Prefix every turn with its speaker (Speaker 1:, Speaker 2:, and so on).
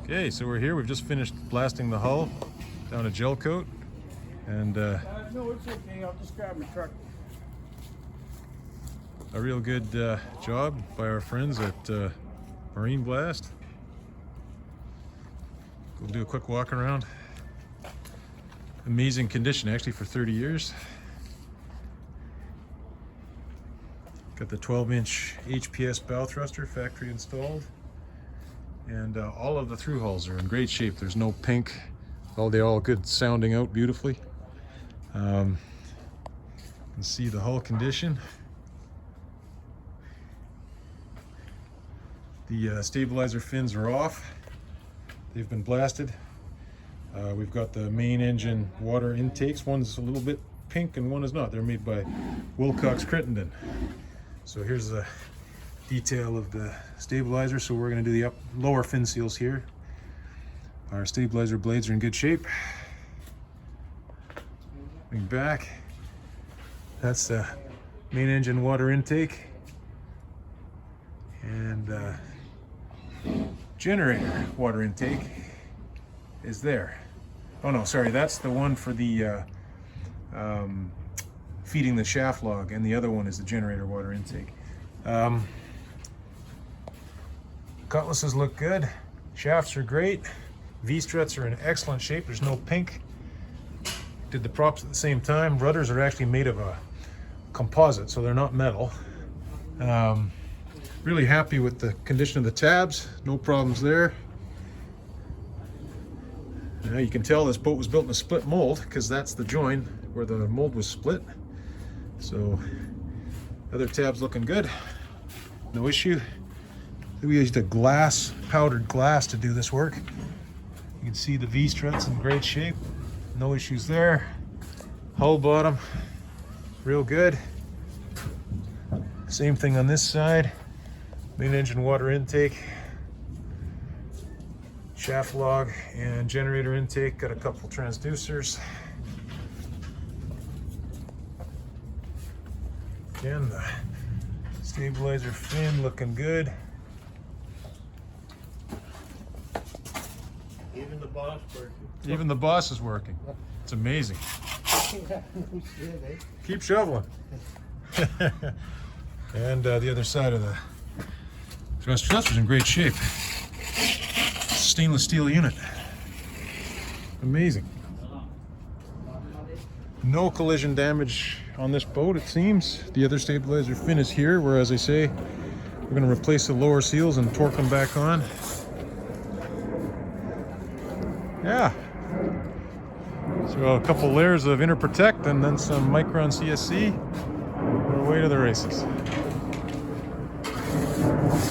Speaker 1: Okay, so we're here. We've just finished blasting the hull down a gel coat, and
Speaker 2: No, it's okay. I'll just grab my truck.
Speaker 1: a real good job by our friends at Marine Blast. We'll do a quick walk around. Amazing condition, actually, for 30 years. Got the 12-inch HPS bow thruster, factory installed. And all of the through hulls are in great shape. There's no pink. They're all good, sounding out beautifully. You can see the hull condition. The stabilizer fins are off. They've been blasted. We've got the main engine water intakes. One's a little bit pink and one is not. They're made by Wilcox Crittenden. So here's a detail of the stabilizer. So we're going to do the lower fin seals here. Our stabilizer blades are in good shape. Coming back, that's the main engine water intake and generator water intake is there. Oh no, sorry, that's the one for the feeding the shaft log, and the other one is the generator water intake. Cutlasses look good, shafts are great, V-struts are in excellent shape, there's no pink. Did the props at the same time. Rudders are actually made of a composite, so they're not metal. Really happy with the condition of the tabs, no problems there. Now you can tell this boat was built in a split mold because that's the joint where the mold was split. So other tabs looking good, no issue. We used a glass, powdered glass to do this work. You can see the V-struts in great shape, no issues there. Hull bottom, real good. Same thing on this side. Main engine water intake, shaft log and generator intake, got a couple transducers. Again, the stabilizer fin looking good.
Speaker 2: Even the boss working.
Speaker 1: Even the boss is working. It's amazing. Keep shoveling. And the other side of the thruster's in great shape. Stainless steel unit. Amazing. No collision damage on this boat, it seems. The other stabilizer fin is here, where, as I say, we're going to replace the lower seals and torque them back on. Yeah. So a couple layers of inner protect and then some Micron CSC. We're away to the races.